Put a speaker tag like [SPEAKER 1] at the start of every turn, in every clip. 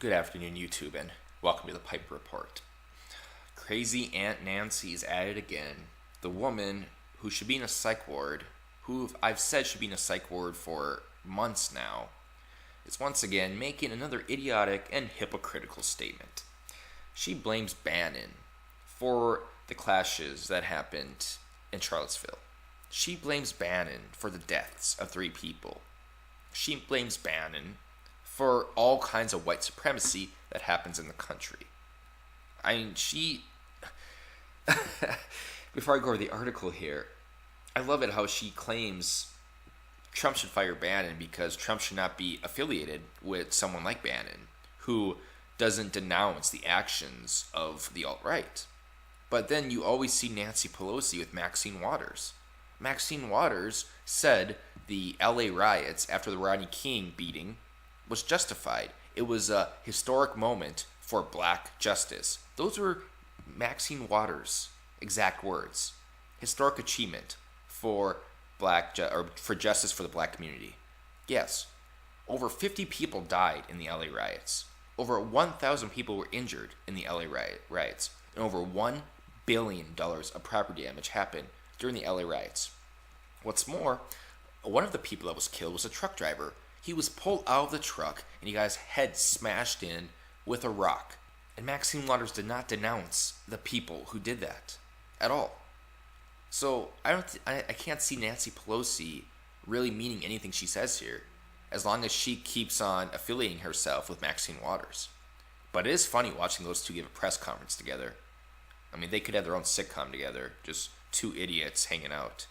[SPEAKER 1] Good afternoon, YouTube, and welcome to the Piper Report. Crazy Aunt Nancy's at it again. The woman who should be in a psych ward, who I've said should be in a psych ward for months now, is once again making another idiotic and hypocritical statement. She blames Bannon for the clashes that happened in Charlottesville. She blames Bannon for the deaths of 3 people. She blames Bannon for all kinds of white supremacy that happens in the country. I mean, before I go over the article here, I love it how she claims Trump should fire Bannon because Trump should not be affiliated with someone like Bannon, who doesn't denounce the actions of the alt-right. But then you always see Nancy Pelosi with Maxine Waters. Maxine Waters said the LA riots after the Rodney King beating was justified. It was a historic moment for black justice. Those were Maxine Waters' exact words. Historic achievement for for justice for the black community. Yes, over 50 people died in the LA riots. Over 1,000 people were injured in the LA riots, and over $1 billion of property damage happened during the LA riots. What's more, one of the people that was killed was a truck driver. He was pulled out of the truck and he got his head smashed in with a rock. And Maxine Waters did not denounce the people who did that at all. So I can't see Nancy Pelosi really meaning anything she says here, as long as she keeps on affiliating herself with Maxine Waters. But it is funny watching those two give a press conference together. I mean, they could have their own sitcom together, just 2 idiots hanging out.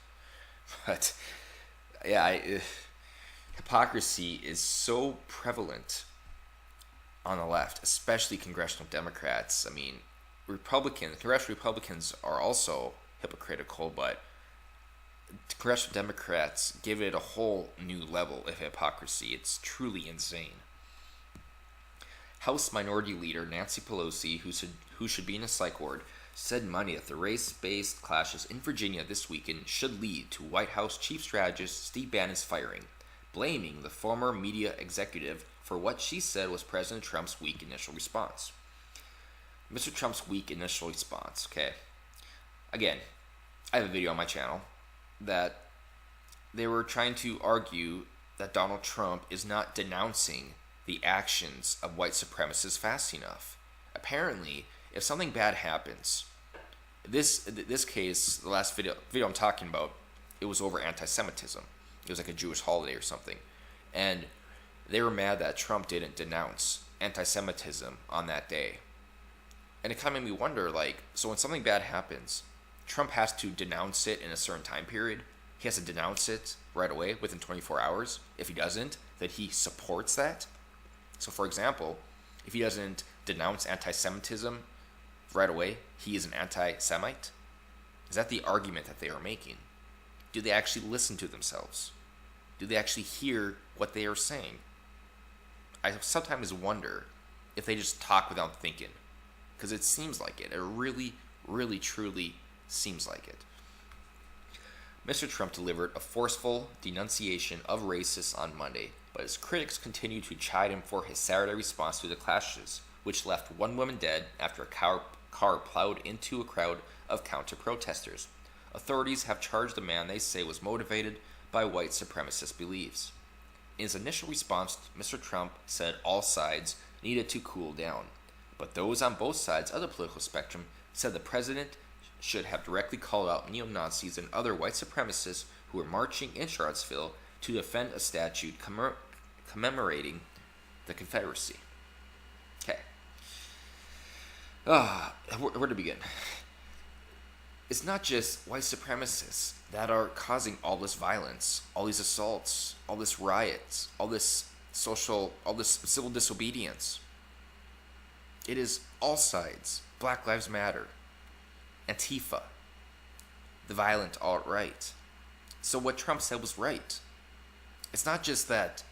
[SPEAKER 1] But yeah, hypocrisy is so prevalent on the left, especially congressional Democrats. I mean, congressional Republicans are also hypocritical, but congressional Democrats give it a whole new level of hypocrisy. It's truly insane. House Minority Leader Nancy Pelosi, who should be in a psych ward, said Monday that the race-based clashes in Virginia this weekend should lead to White House Chief Strategist Steve Bannon's firing, blaming the former media executive for what she said was President Trump's weak initial response. Mr. Trump's weak initial response, okay. Again, I have a video on my channel that they were trying to argue that Donald Trump is not denouncing the actions of white supremacists fast enough. Apparently, if something bad happens, this case, the last video I'm talking about, it was over anti-Semitism. It was like a Jewish holiday or something. And they were mad that Trump didn't denounce anti-Semitism on that day. And it kind of made me wonder, so when something bad happens, Trump has to denounce it in a certain time period. He has to denounce it right away within 24 hours. If he doesn't, then he supports that. So for example, if he doesn't denounce anti-Semitism right away, he is an anti-Semite. Is that the argument that they are making? Do they actually listen to themselves? Do they actually hear what they are saying? I sometimes wonder if they just talk without thinking, because it seems like it. It really, really, truly seems like it. Mr. Trump delivered a forceful denunciation of racists on Monday, but his critics continue to chide him for his Saturday response to the clashes, which left 1 woman dead after a car plowed into a crowd of counter-protesters. Authorities have charged the man they say was motivated by white supremacist beliefs. In his initial response, Mr. Trump said all sides needed to cool down, but those on both sides of the political spectrum said the president should have directly called out neo-Nazis and other white supremacists who were marching in Charlottesville to defend a statue commemorating the Confederacy. Okay. Where to begin? It's not just white supremacists that are causing all this violence, all these assaults, all this riots, all this civil disobedience. It is all sides. Black Lives Matter, Antifa, the violent alt-right. So what Trump said was right. It's not just that,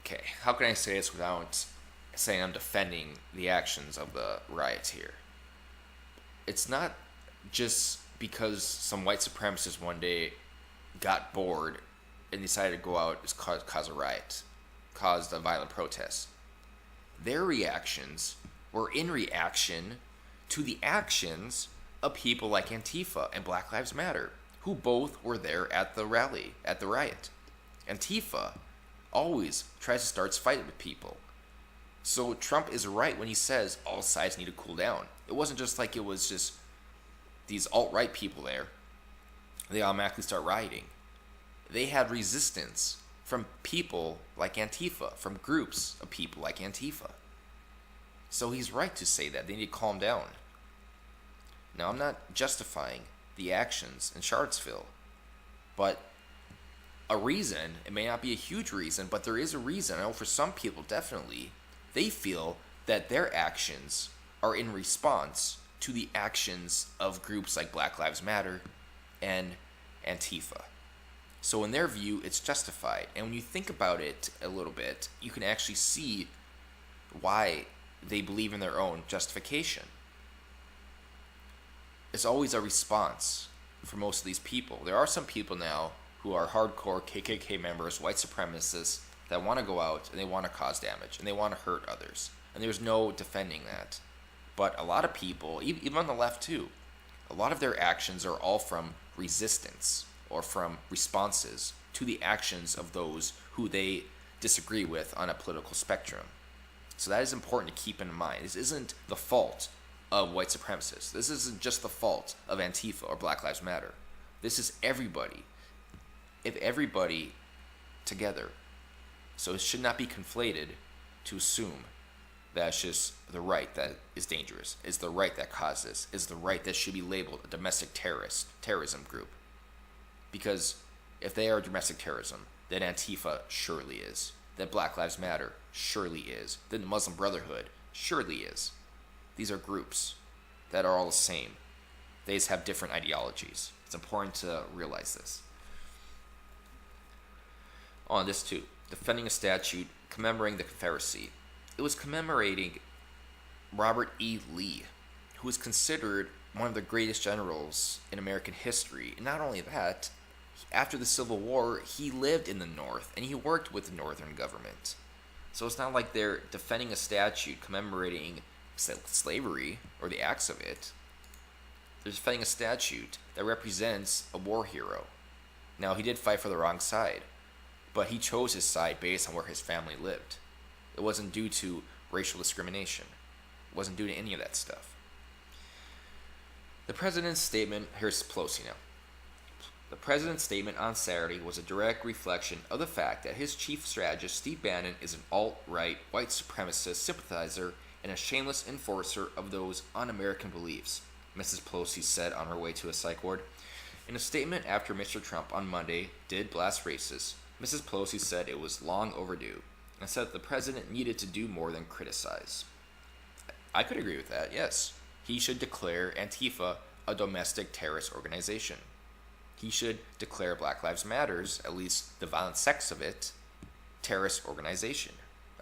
[SPEAKER 1] okay, how can I say this without saying I'm defending the actions of the riots here? It's not just because some white supremacists one day got bored and decided to go out and cause a riot, caused a violent protest. their reactions were in reaction to the actions of people like Antifa and Black Lives Matter, who both were there at the rally, at the riot. Antifa always tries to start fights with people. So Trump is right when he says all sides need to cool down. It wasn't just like it was just these alt-right people there. They automatically start rioting. They had resistance from people like Antifa, from groups of people like Antifa. So he's right to say that. They need to calm down. Now, I'm not justifying the actions in Charlottesville, but a reason, it may not be a huge reason, but there is a reason. I know for some people, definitely, they feel that their actions are in response to the actions of groups like Black Lives Matter and Antifa. So in their view, it's justified. And when you think about it a little bit, you can actually see why they believe in their own justification. It's always a response for most of these people. There are some people now who are hardcore KKK members, white supremacists, that want to go out and they want to cause damage and they want to hurt others. And there's no defending that. But a lot of people, even on the left too, a lot of their actions are all from resistance or from responses to the actions of those who they disagree with on a political spectrum. So that is important to keep in mind. This isn't the fault of white supremacists. This isn't just the fault of Antifa or Black Lives Matter. This is everybody. If everybody together. So it should not be conflated to assume that it's just the right that is dangerous, is the right that causes, is the right that should be labeled a domestic terrorism group. Because if they are domestic terrorism, then Antifa surely is. Then Black Lives Matter surely is. Then the Muslim Brotherhood surely is. These are groups that are all the same. They just have different ideologies. It's important to realize this. On this too, defending a statute commemorating the Confederacy. It was commemorating Robert E. Lee, who is considered one of the greatest generals in American history. And not only that, after the Civil War, he lived in the North and he worked with the Northern government. So it's not like they're defending a statute commemorating slavery or the acts of it. They're defending a statute that represents a war hero. Now, he did fight for the wrong side, but he chose his side based on where his family lived. It wasn't due to racial discrimination. It wasn't due to any of that stuff. The president's statement, here's Pelosi now. The president's statement on Saturday was a direct reflection of the fact that his chief strategist, Steve Bannon, is an alt-right, white supremacist sympathizer and a shameless enforcer of those un-American beliefs, Mrs. Pelosi said on her way to a psych ward. In a statement after Mr. Trump on Monday did blast racists, Mrs. Pelosi said it was long overdue and said that the president needed to do more than criticize. I could agree with that, yes. He should declare Antifa a domestic terrorist organization. He should declare Black Lives Matters, at least the violent sects of it, terrorist organization.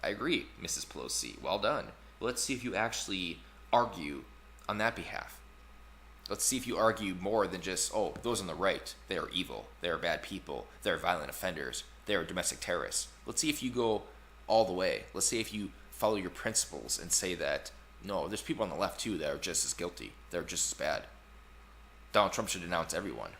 [SPEAKER 1] I agree, Mrs. Pelosi. Well done. Let's see if you actually argue on that behalf. Let's see if you argue more than just, oh, those on the right, they are evil, they are bad people, they are violent offenders, they are domestic terrorists. Let's see if you go all the way. Let's see if you follow your principles and say that, no, there's people on the left too that are just as guilty, that are just as bad. Donald Trump should denounce everyone.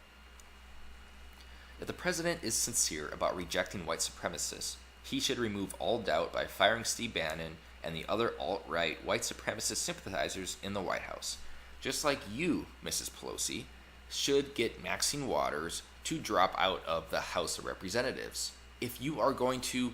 [SPEAKER 1] If the president is sincere about rejecting white supremacists, he should remove all doubt by firing Steve Bannon and the other alt-right white supremacist sympathizers in the White House. Just like you, Mrs. Pelosi, should get Maxine Waters to drop out of the House of Representatives. If you are going to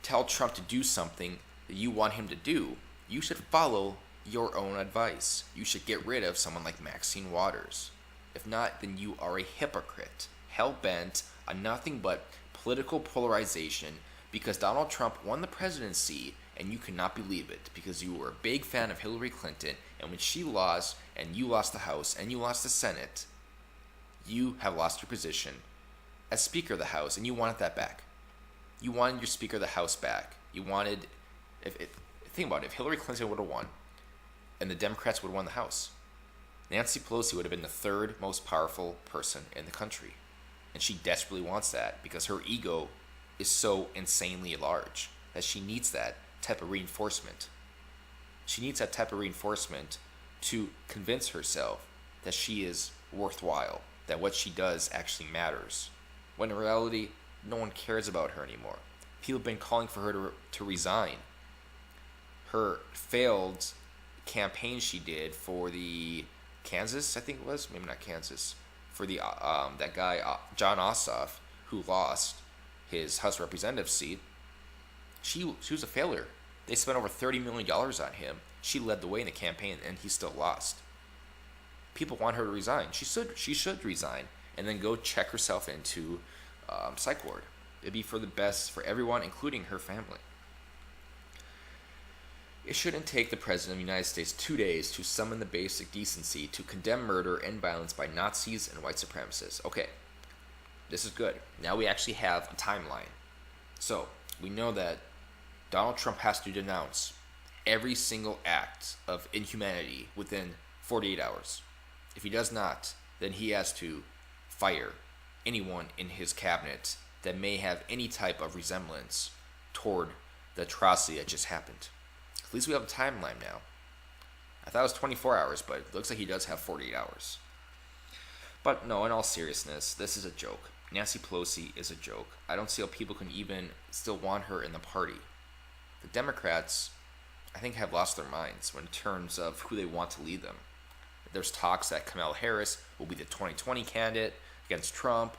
[SPEAKER 1] tell Trump to do something that you want him to do, you should follow your own advice. You should get rid of someone like Maxine Waters. If not, then you are a hypocrite, hell-bent on nothing but political polarization because Donald Trump won the presidency and you cannot believe it because you were a big fan of Hillary Clinton, and when she lost and you lost the House and you lost the Senate, you have lost your position as Speaker of the House and you wanted that back. You wanted your Speaker of the House back. You wanted, think about it, if Hillary Clinton would have won and the Democrats would have won the House, Nancy Pelosi would have been the third most powerful person in the country. And she desperately wants that because her ego is so insanely large that she needs that type of reinforcement. She needs that type of reinforcement to convince herself that she is worthwhile, that what she does actually matters. When in reality, no one cares about her anymore. People have been calling for her to resign. Her failed campaign she did for the Kansas, I think it was, maybe not Kansas, for the that guy John Ossoff, who lost his House of Representatives seat. She was a failure. They spent over $30 million on him. She led the way in the campaign, and he still lost. People want her to resign. She should resign, and then go check herself into psych ward. It'd be for the best for everyone, including her family. It shouldn't take the President of the United States 2 days to summon the basic decency to condemn murder and violence by Nazis and white supremacists. Okay, this is good. Now we actually have a timeline. So, we know that Donald Trump has to denounce every single act of inhumanity within 48 hours. If he does not, then he has to fire anyone in his cabinet that may have any type of resemblance toward the atrocity that just happened. At least we have a timeline now. I thought it was 24 hours, but it looks like he does have 48 hours. But no, in all seriousness, this is a joke. Nancy Pelosi is a joke. I don't see how people can even still want her in the party. The Democrats, I think, have lost their minds in terms of who they want to lead them. There's talks that Kamala Harris will be the 2020 candidate against Trump.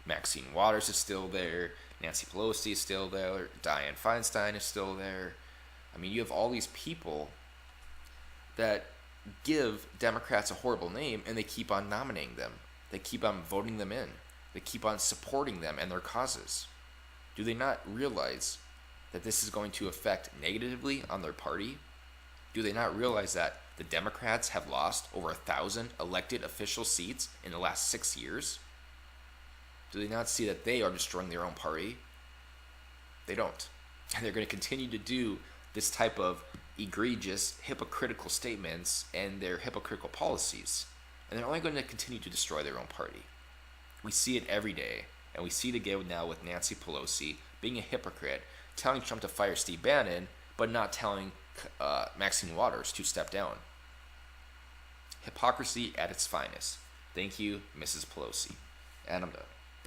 [SPEAKER 1] Maxine Waters is still there. Nancy Pelosi is still there. Dianne Feinstein is still there. I mean, you have all these people that give Democrats a horrible name, and they keep on nominating them. They keep on voting them in. They keep on supporting them and their causes. Do they not realize that this is going to affect negatively on their party? Do they not realize that the Democrats have lost over 1,000 elected official seats in the last 6 years? Do they not see that they are destroying their own party? They don't. And they're going to continue to do this type of egregious, hypocritical statements and their hypocritical policies. And they're only going to continue to destroy their own party. We see it every day. And we see it again now with Nancy Pelosi being a hypocrite, telling Trump to fire Steve Bannon, but not telling Maxine Waters to step down. Hypocrisy at its finest. Thank you, Mrs. Pelosi. And I'm done.